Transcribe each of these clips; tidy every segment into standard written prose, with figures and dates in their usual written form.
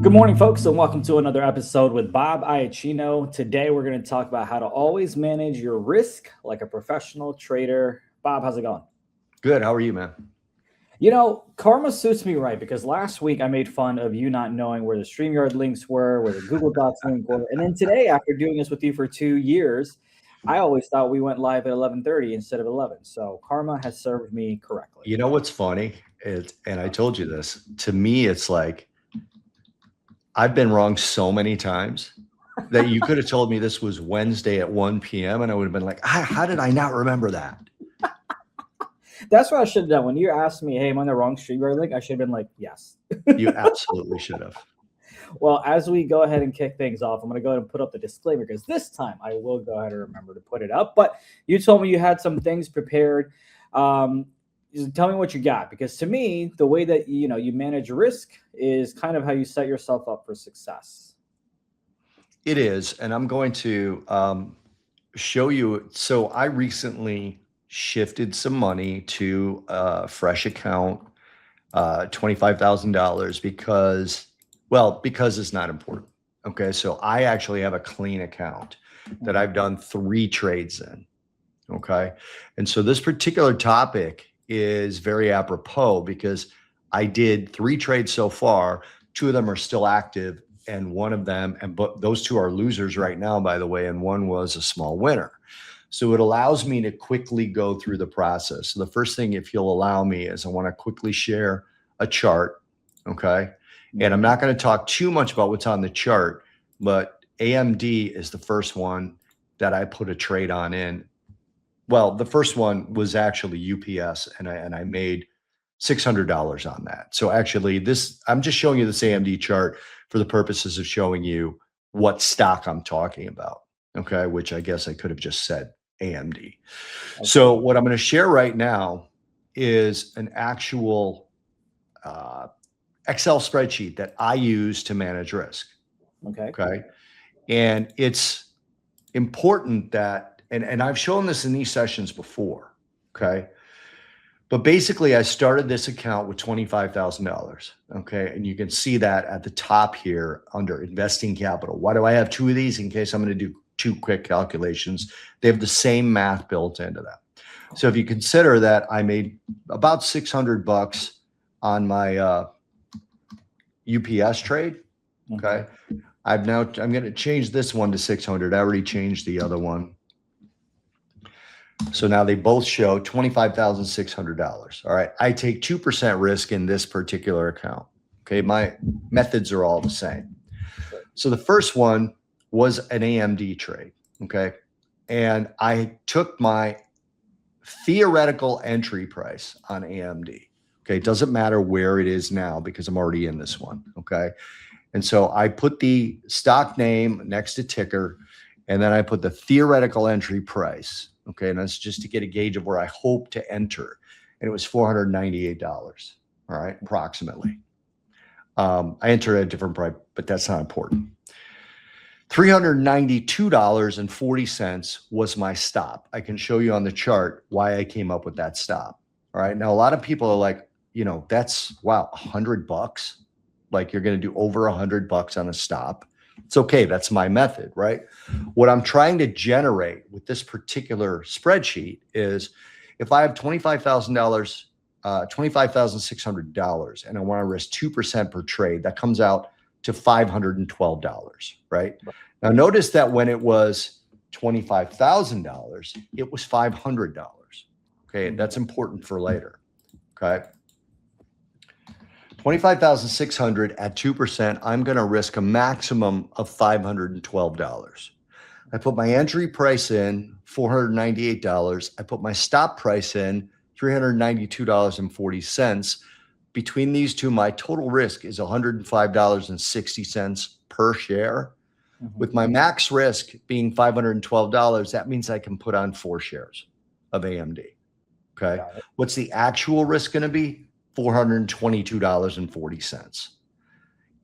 Good morning, folks, and welcome to another episode with Bob Iaccino. Today, we're going to talk about how to always manage your risk like a professional trader. Bob, how's it going? Good. How are you, man? You know, karma suits me right because last week I made fun of you not knowing where the StreamYard links were, where the Google Docs link were. And then today, after doing this with you for 2 years, I always thought we went live at 11:30 instead of 11. So karma has served me correctly. You know what's funny? And I told you this. To me, it's like I've been wrong so many times that you could have told me this was Wednesday at 1 p.m. and I would have been like, how did I not remember that? That's what I should have done. When you asked me, hey, am I on the wrong StreamYard link? I should have been like, yes. You absolutely should have. Well, as we go ahead and kick things off, I'm going to go ahead and put up the disclaimer because this time I will go ahead and remember to put it up. But you told me you had some things prepared. Just tell me what you got, because to me, the way that you manage risk is kind of how you set yourself up for success. It is, and I'm going to show you. So I recently shifted some money to a fresh account, $25,000 because it's not important. Okay, so I actually have a clean account that I've done 3 trades in. Okay, and so this particular topic is very apropos because I did 3 trades so far. 2 of them are still active, and one of them, but those 2 are losers right now, by the way, and one was a small winner. So it allows me to quickly go through the process. So the first thing, if you'll allow me, is I want to quickly share a chart. Okay. And I'm not going to talk too much about what's on the chart, but AMD is the first one that I put a trade on in. Well, the first one was actually UPS, and I made $600 on that. So actually I'm just showing you this AMD chart for the purposes of showing you what stock I'm talking about. Okay. Which I guess I could have just said AMD. Okay. So what I'm going to share right now is an actual Excel spreadsheet that I use to manage risk. Okay. Okay. And it's important that, and I've shown this in these sessions before. Okay. But basically I started this account with $25,000. Okay. And you can see that at the top here under investing capital. Why do I have 2 of these? In case I'm going to do 2 quick calculations. They have the same math built into them. So if you consider that I made about $600 on my UPS trade. Okay. I'm going to change this one to 600. I already changed the other one. So now they both show $25,600. All right. I take 2% risk in this particular account. Okay. My methods are all the same. So the first one was an AMD trade. Okay. And I took my theoretical entry price on AMD. Okay. It doesn't matter where it is now because I'm already in this one. Okay. And so I put the stock name next to ticker, and then I put the theoretical entry price. Okay. And that's just to get a gauge of where I hope to enter. And it was $498. All right. Approximately. I entered at a different price, but that's not important. $392.40 was my stop. I can show you on the chart why I came up with that stop. All right. Now, a lot of people are like, that's, wow, $100. Like you're going to do over $100 on a stop. It's okay. That's my method, right? What I'm trying to generate with this particular spreadsheet is if I have $25,000, $25,600, and I want to risk 2% per trade, that comes out to $512, right? Now notice that when it was $25,000, it was $500. Okay, and that's important for later. Okay, 25,600 at 2%, I'm going to risk a maximum of $512. I put my entry price in $498. I put my stop price in $392.40. Between these 2, my total risk is $105.60 per share. With my max risk being $512, that means I can put on 4 shares of AMD. Okay. What's the actual risk going to be? $422.40.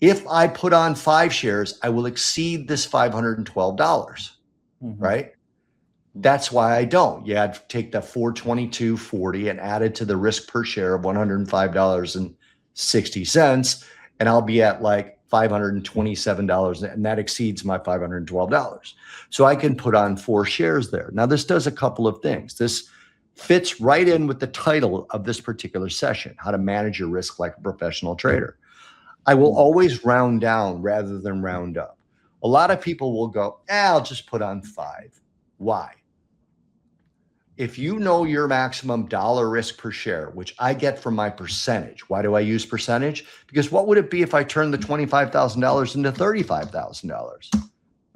If I put on 5 shares, I will exceed this $512, right? That's why I don't. Yeah, I'd take that $422.40 and add it to the risk per share of $105.60, and I'll be at like $527, and that exceeds my $512. So I can put on 4 shares there. Now, this does a couple of things. This fits right in with the title of this particular session, how to manage your risk like a professional trader. I will always round down rather than round up. A lot of people will go, I'll just put on 5. Why? If you know your maximum dollar risk per share, which I get from my percentage, why do I use percentage? Because what would it be if I turned the $25,000 into $35,000?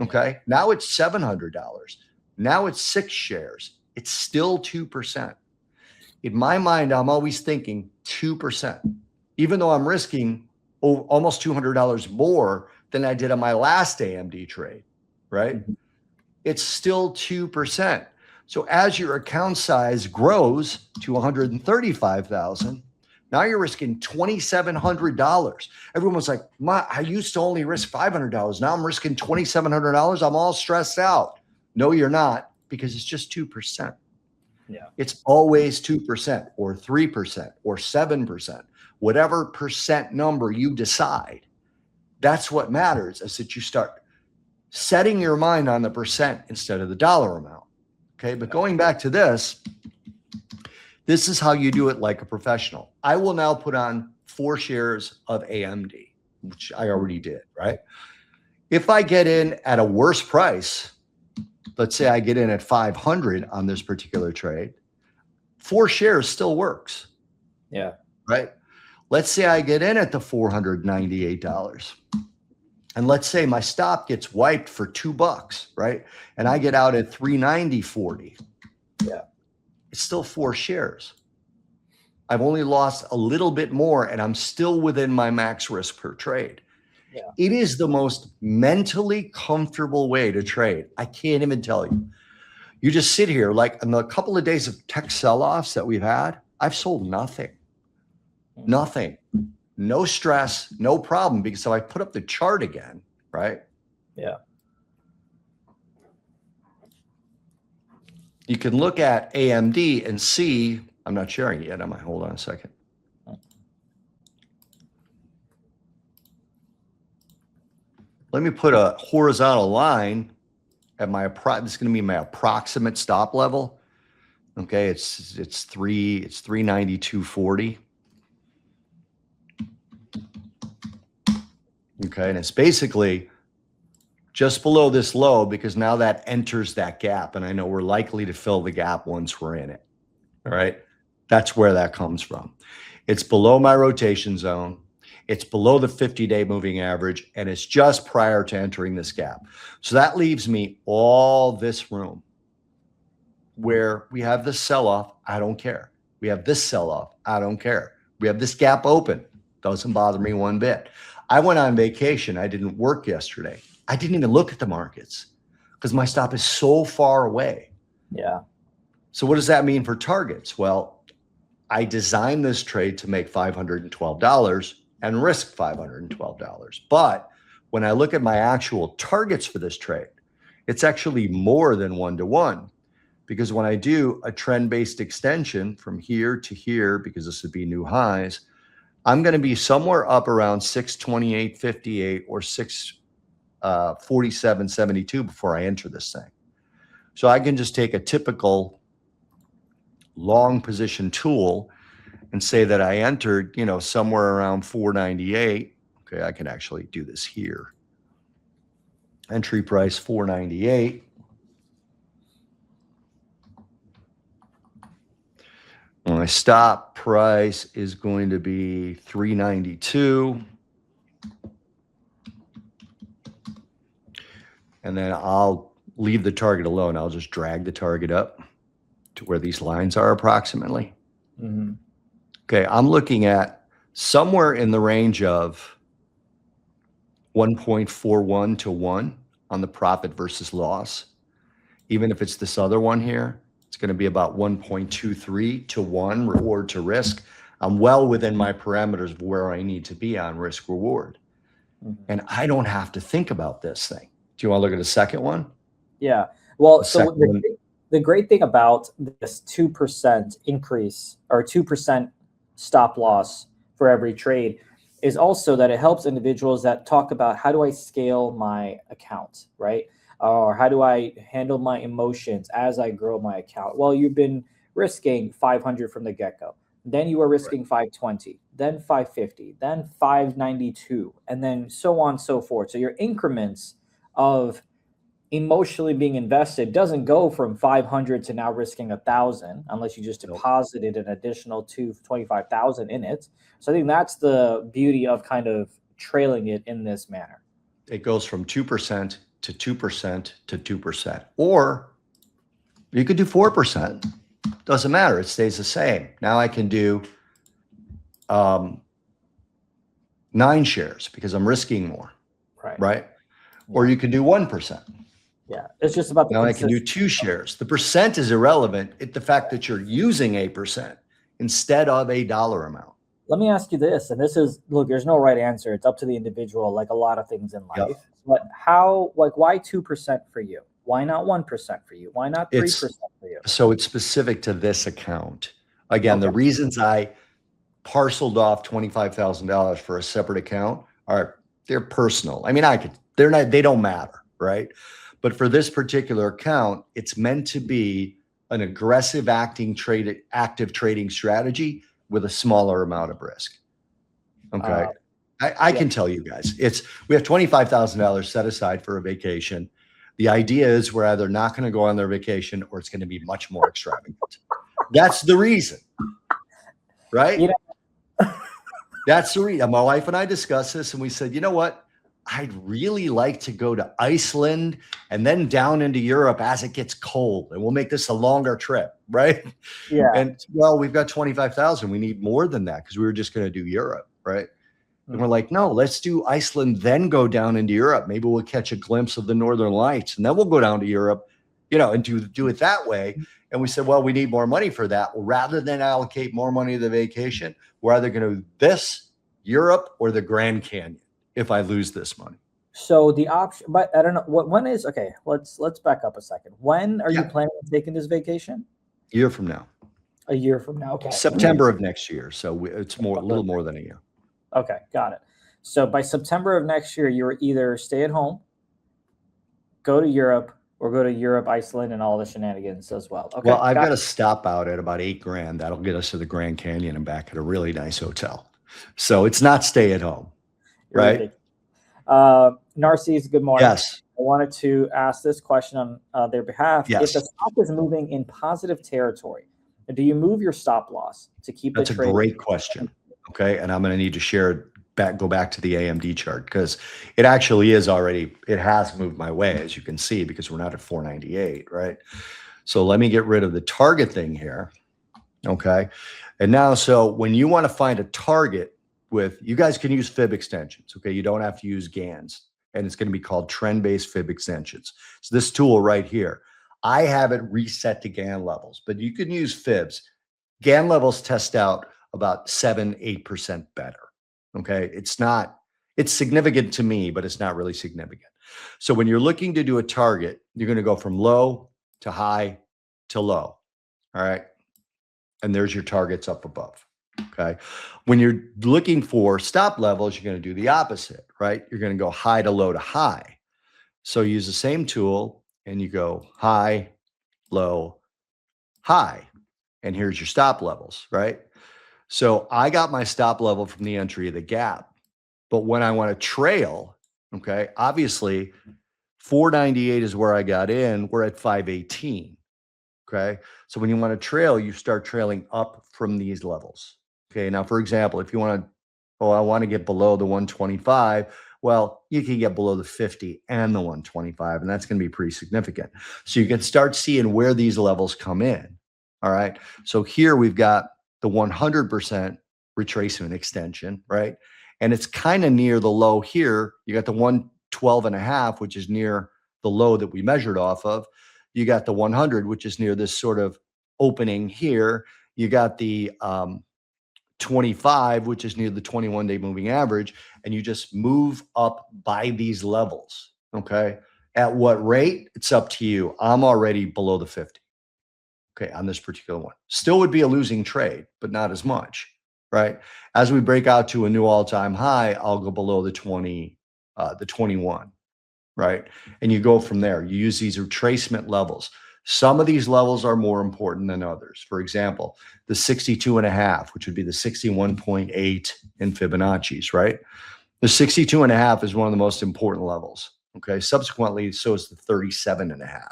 Okay, now it's $700. Now it's 6 shares. It's still 2%. In my mind, I'm always thinking 2%, even though I'm risking almost $200 more than I did on my last AMD trade, right? It's still 2%. So as your account size grows to 135,000, now you're risking $2,700. Everyone was like, I used to only risk $500. Now I'm risking $2,700. I'm all stressed out. No, you're not, because it's just 2%. Yeah. It's always 2% or 3% or 7%, whatever percent number you decide. That's what matters, is that you start setting your mind on the percent instead of the dollar amount. Okay, but going back to this is how you do it like a professional. I will now put on 4 shares of AMD, which I already did, right? If I get in at a worse price, let's say I get in at 500 on this particular trade, 4 shares still works. Yeah. Right? Let's say I get in at the $498. And let's say my stop gets wiped for $2, right? And I get out at 390.40. Yeah. It's still 4 shares. I've only lost a little bit more, and I'm still within my max risk per trade. Yeah. It is the most mentally comfortable way to trade. I can't even tell you. You just sit here, like in the couple of days of tech sell-offs that we've had, I've sold nothing. Nothing. No stress, no problem, because if I put up the chart again, right? Yeah. You can look at AMD and see, I'm not sharing it yet, am I? Hold on a second. Let me put a horizontal line at my, this is going to be my approximate stop level. Okay, it's 392.40. Okay, and it's basically just below this low, because now that enters that gap, and I know we're likely to fill the gap once we're in it. All right, that's where that comes from. It's below my rotation zone. It's below the 50-day moving average, and it's just prior to entering this gap. So that leaves me all this room where we have this sell-off, I don't care. We have this sell-off, I don't care. We have this gap open, doesn't bother me one bit. I went on vacation. I didn't work yesterday. I didn't even look at the markets because my stop is so far away. Yeah. So what does that mean for targets? Well, I designed this trade to make $512 and risk $512. But when I look at my actual targets for this trade, it's actually more than 1-to-1, because when I do a trend-based extension from here to here, because this would be new highs, I'm going to be somewhere up around 628.58 or 647.72 before I enter this thing. So I can just take a typical long position tool and say that I entered, somewhere around 498. Okay, I can actually do this here. Entry price 498. My stop price is going to be 392. And then I'll leave the target alone. I'll just drag the target up to where these lines are approximately. Mm-hmm. Okay, I'm looking at somewhere in the range of 1.41 to 1 on the profit versus loss. Even if it's this other one here, it's going to be about 1.23 to 1 reward to risk. I'm well within my parameters of where I need to be on risk reward. Mm-hmm. And I don't have to think about this thing. Do you want to look at the second one? Yeah. Well, so the great thing about this 2% increase or 2% stop loss for every trade is also that it helps individuals that talk about how do I scale my account, right? Or how do I handle my emotions as I grow my account? Well, you've been risking 500 from the get-go. Then you were risking 520, then 550, then 592, and then so on and so forth. So your increments of emotionally being invested doesn't go from 500 to now risking 1,000 unless you just deposited an additional 25,000 in it. So I think that's the beauty of kind of trailing it in this manner. It goes from 2% to 2% to 2%, or you could do 4%. Doesn't matter. It stays the same. Now I can do 9 shares because I'm risking more, right? Or you can do 1%. Yeah, it's just about the now I can do 2 shares. The percent is irrelevant. It's the fact that you're using a percent instead of a dollar amount. Let me ask you this, and this is, look, there's no right answer. It's up to the individual, like a lot of things in life. Yep. But how, like, why 2% for you? Why not 1% for you? Why not 3% for you? So it's specific to this account. Again, the reasons I parceled off $25,000 for a separate account they're personal. I mean, they don't matter, right? But for this particular account, it's meant to be an aggressive active trading strategy with a smaller amount of risk. Okay. I can tell you guys, we have $25,000 set aside for a vacation. The idea is we're either not going to go on their vacation or it's going to be much more extravagant. That's the reason, right? That's the reason. My wife and I discussed this and we said, you know what? I'd really like to go to Iceland and then down into Europe as it gets cold, and we'll make this a longer trip, right? Yeah. And well, we've got 25,000. We need more than that because we were just going to do Europe, right? And we're like, no, let's do Iceland, then go down into Europe. Maybe we'll catch a glimpse of the Northern Lights, and then we'll go down to Europe, and do it that way. And we said, well, we need more money for that. Well, rather than allocate more money to the vacation, we're either going to do this, Europe, or the Grand Canyon if I lose this money. So the option, but I don't know when is, okay, let's back up a second. When are you planning on taking this vacation? A year from now. A year from now. Okay. September of next year. So it's a little more than a year. Okay. Got it. So by September of next year, you're either stay at home, go to Europe, or go to Europe, Iceland, and all the shenanigans as well. Okay. Well, I've got to stop out at about $8,000. That'll get us to the Grand Canyon and back at a really nice hotel. So it's not stay at home. Right. Narcisse, good morning. Yes. I wanted to ask this question on their behalf. Yes. If the stock is moving in positive territory, do you move your stop loss to keep That's the trade? That's a great question. Okay. And I'm going to need to go back to the AMD chart because it actually is it has moved my way, as you can see, because we're not at 498, right? So let me get rid of the target thing here. Okay. And now, so when you want to find a target, you guys can use fib extensions. Okay. You don't have to use GANs, and it's going to be called trend-based fib extensions. So this tool right here, I have it reset to GAN levels, but you can use fibs. GAN levels test out about 7-8% better. Okay. It's significant to me, but it's not really significant. So when you're looking to do a target, you're going to go from low to high to low. All right. And there's your targets up above. Okay. When you're looking for stop levels, you're going to do the opposite, right? You're going to go high to low to high. So use the same tool and you go high, low, high. And here's your stop levels, right? So I got my stop level from the entry of the gap. But when I want to trail, okay, obviously 498 is where I got in. We're at 518. Okay. So when you want to trail, you start trailing up from these levels. Okay. Now, for example, if you want to, I want to get below the 125. Well, you can get below the 50 and the 125, and that's going to be pretty significant. So you can start seeing where these levels come in. All right. So here we've got the 100% retracement extension, right? And it's kind of near the low here. You got the 112.5, which is near the low that we measured off of. You got the 100, which is near this sort of opening here. You got the 25, which is near the 21-day moving average. And you just move up by these levels. Okay. At what rate? It's up to you. I'm already below the 50. Okay. On this particular one. Still would be a losing trade, but not as much. right? As we break out to a new all-time high, I'll go below the 20, the 21, right? And you go from there. You use these retracement levels. Some of these levels are more important than others. For example, the 62.5, which would be the 61.8 in Fibonacci's, right? The 62.5 is one of the most important levels. Okay. Subsequently, so is the 37.5.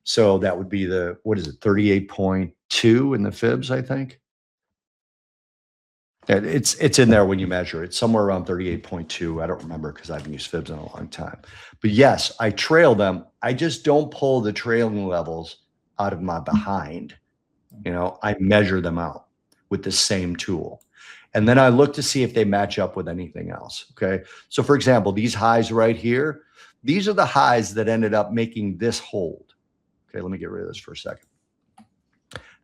So that would be the, what is it, 38.2 in the fibs, I think. It's in there when you measure it, somewhere around 38.2. I don't remember because I haven't used fibs in a long time. But yes, I trail them. I just don't pull the trailing levels out of my behind. You know, I measure them out with the same tool. And then I look to see if they match up with anything else. Okay. So for example, these highs right here, these are the highs that ended up making this hold. Okay. Let me get rid of this for a second.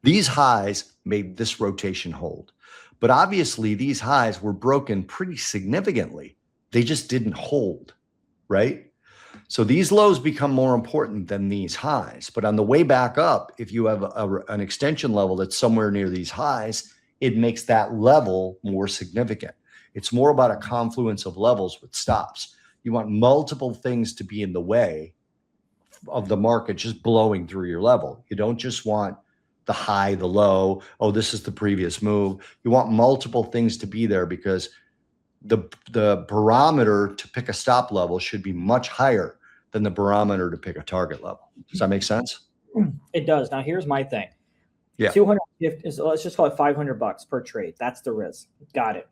These highs made this rotation hold. But obviously these highs were broken pretty significantly. They just didn't hold, right? So these lows become more important than these highs. But on the way back up, if you have an extension level that's somewhere near these highs, it makes that level more significant. It's more about a confluence of levels with stops. You want multiple things to be in the way of the market just blowing through your level. You don't just want the high, the low, oh, this is the previous move. You want multiple things to be there because the barometer to pick a stop level should be much higher than the barometer to pick a target level. Does that make sense? It does. Now here's my thing. Yeah. 250, so let's just call it $500 per trade. That's the risk. Got it.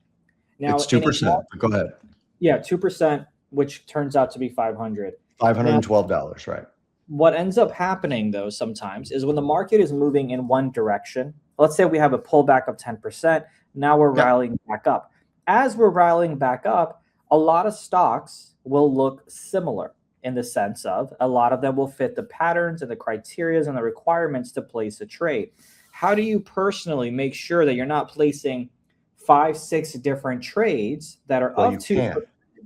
Now it's 2%. Go ahead. Yeah, 2%, which turns out to be 500. $512, right? What ends up happening, though, sometimes is when the market is moving in one direction, let's say we have a pullback of 10%, now we're rallying back up. As we're rallying back up, a lot of stocks will look similar in the sense of a lot of them will fit the patterns and the criteria and the requirements to place a trade. How do you personally make sure that you're not placing 5-6 different trades that are up to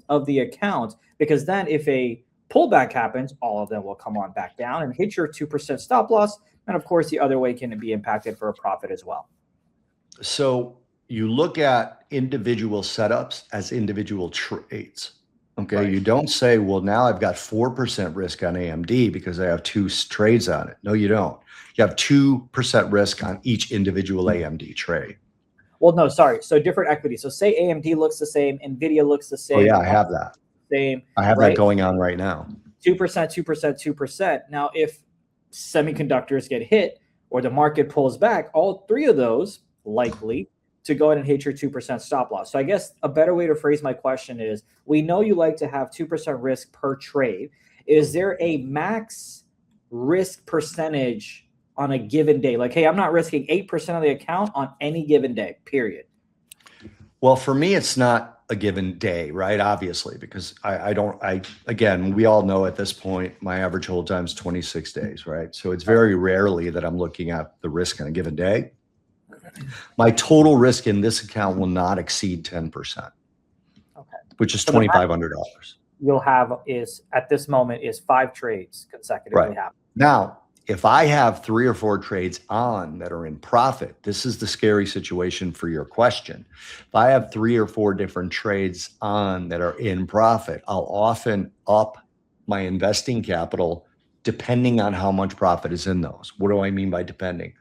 of the account? Because then if a pullback happens, all of them will come on back down and hit your 2% stop loss. And of course, the other way can be impacted for a profit as well. So you look at individual setups as individual trades. Okay. Right. You don't say, well, now I've got 4% risk on AMD because I have 2 trades on it. No, you don't. You have 2% risk on each individual AMD trade. Well, no, sorry. So different equity. So say AMD looks the same, NVIDIA looks the same. Oh yeah, I have that. Same. I have that going on right now. 2%, 2%, 2%. Now, if semiconductors get hit or the market pulls back, all 3 of those likely to go ahead and hit your 2% stop loss. So I guess a better way to phrase my question is, we know you like to have 2% risk per trade. Is there a max risk percentage on a given day? Like, hey, I'm not risking 8% of the account on any given day, period. Well, for me, it's not a given day, right? Obviously, because again, we all know at this point, my average hold time is 26 days, right? So it's very rarely that I'm looking at the risk on a given day. My total risk in this account will not exceed 10%, which is $2,500. You'll have is at this moment is 5 trades consecutively happen. Now, if I have 3 or 4 trades on that are in profit, this is the scary situation for your question. If I have 3 or 4 different trades on that are in profit, I'll often up my investing capital depending on how much profit is in those. What do I mean by depending?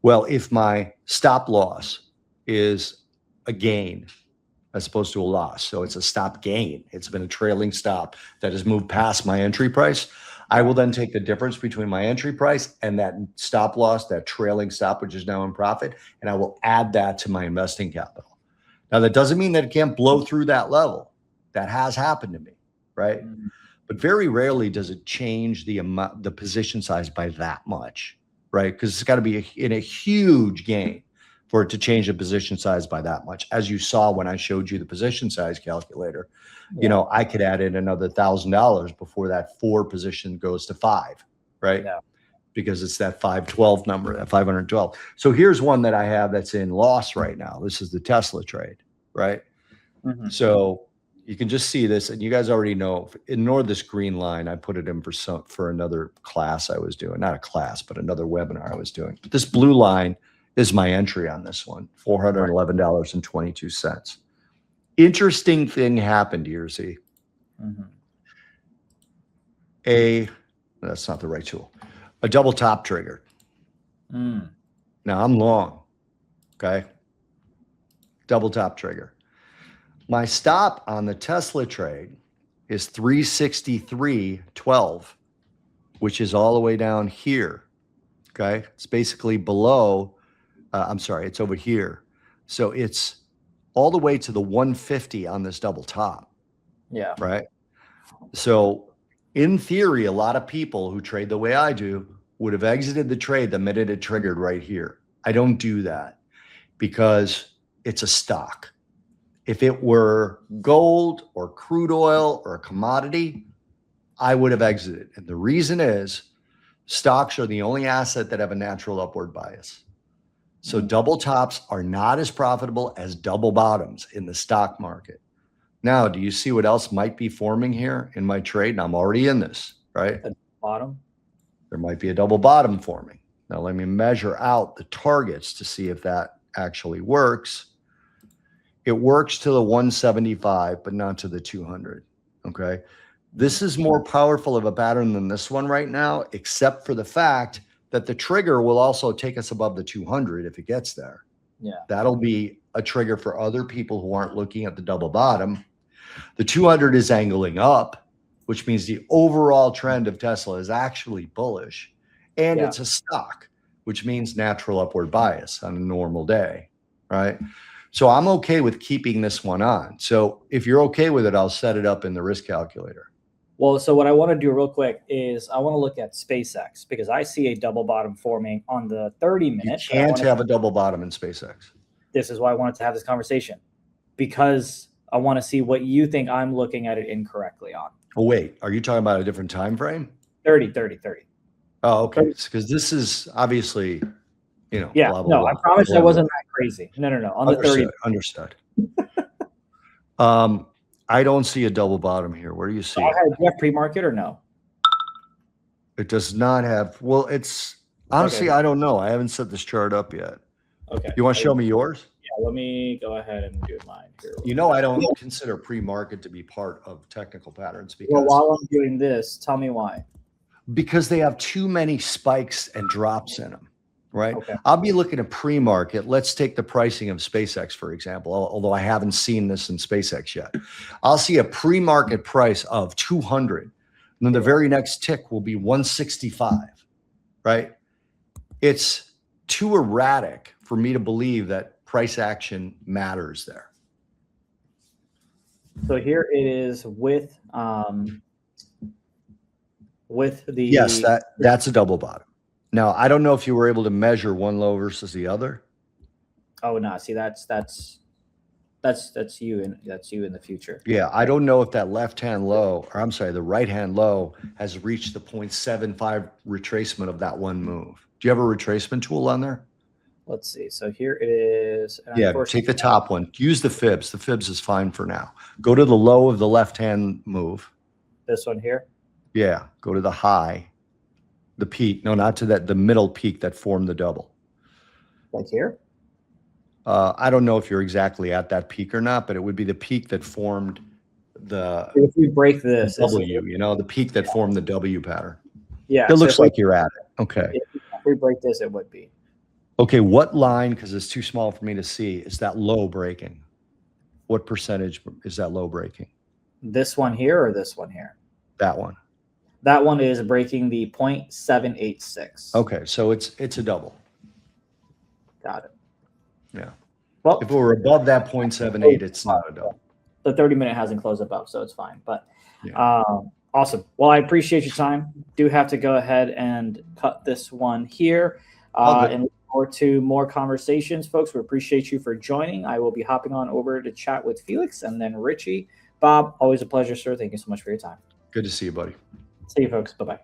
Well, if my stop loss is a gain as opposed to a loss, so it's a stop gain, it's been a trailing stop that has moved past my entry price, I will then take the difference between my entry price and that stop loss, that trailing stop, which is now in profit, and I will add that to my investing capital. Now, that doesn't mean that it can't blow through that level. That has happened to me, right? Mm-hmm. But very rarely does it change the amount, the position size by that much, right? Because it's got to be in a huge gain for it to change the position size by that much. As you saw when I showed you the position size calculator, you know, I could add in another $1,000 before that 4 position goes to 5, right? Yeah. Because it's that 512 number, that 512. So here's one that I have that's in loss right now. This is the Tesla trade, right? Mm-hmm. So you can just see this, and you guys already know. Ignore this green line. I put it in for another class I was doing, not a class, but another webinar I was doing. But this blue line is my entry on this one, $411.22. Interesting thing happened here, Z. That's not the right tool. A double top triggered. Now I'm long, okay? Double top trigger. My stop on the Tesla trade is 363.12, which is all the way down here, okay? It's basically below, I'm sorry, it's over here. So it's all the way to the 150 on this double top. Yeah. Right? So in theory, a lot of people who trade the way I do would have exited the trade the minute it triggered right here. I don't do that because it's a stock. If it were gold or crude oil or a commodity, I would have exited. And the reason is stocks are the only asset that have a natural upward bias. So double tops are not as profitable as double bottoms in the stock market. Now, do you see what else might be forming here in my trade? And I'm already in this, right? The bottom. There might be a double bottom forming. Now, let me measure out the targets to see if that actually works. It works to the 175, but not to the 200, okay? This is more powerful of a pattern than this one right now, except for the fact that the trigger will also take us above the 200 if it gets there. Yeah. That'll be a trigger for other people who aren't looking at the double bottom. The 200 is angling up, which means the overall trend of Tesla is actually bullish. And it's a stock, which means natural upward bias on a normal day, right? So I'm okay with keeping this one on. So if you're okay with it, I'll set it up in the risk calculator. Well, so what I want to do real quick is I want to look at SpaceX because I see a double bottom forming on the 30-minute. You can't have a double bottom in SpaceX. This is why I wanted to have this conversation because I want to see what you think I'm looking at it incorrectly on. Oh, wait, are you talking about a different time frame? 30. Oh, okay. Because this is obviously, you know, yeah. blah, blah, No, blah, I promise blah, I wasn't that crazy. No. On the 30. Understood. I don't see a double bottom here. Where do you see it? Do you have pre-market or no? It does not have. Well, it's honestly, I don't know. I haven't set this chart up yet. Okay. You want to show me yours? Yeah, let me go ahead and do mine here. You know, I don't consider pre-market to be part of technical patterns because while I'm doing this, tell me why. Because they have too many spikes and drops in them, right? Okay. I'll be looking at pre-market. Let's take the pricing of SpaceX, for example, although I haven't seen this in SpaceX yet. I'll see a pre-market price of 200. And then the very next tick will be 165, right? It's too erratic for me to believe that price action matters there. So here it is with the yes, that's a double bottom. Now I don't know if you were able to measure one low versus the other. Oh no, see that's you in the future. Yeah, I don't know if that left-hand low, or I'm sorry, the right-hand low has reached the 0.75 retracement of that one move. Do you have a retracement tool on there? Let's see. So here it is. Yeah, take the top one. Use the fibs. The fibs is fine for now. Go to the low of the left-hand move. This one here? Yeah, go to the high, the peak. No, not to that, the middle peak that formed the double. Like here? I don't know if you're exactly at that peak or not, but it would be the peak that formed the if we break this W, you know, the peak that formed the W pattern. Yeah. It looks like you're at it. Okay. If we break this, it would be. Okay, what line, because it's too small for me to see, is that low breaking? What percentage is that low breaking? This one here or this one here? That one. That one is breaking the 0.786. Okay, so it's a double. Got it. Yeah. Well, if it were above that 0.78, it's not a double. The 30-minute hasn't closed above, so it's fine. But awesome. Well, I appreciate your time. Do have to go ahead and cut this one here. And look forward to more conversations, folks. We appreciate you for joining. I will be hopping on over to chat with Felix and then Richie. Bob, always a pleasure, sir. Thank you so much for your time. Good to see you, buddy. See you, folks. Bye-bye.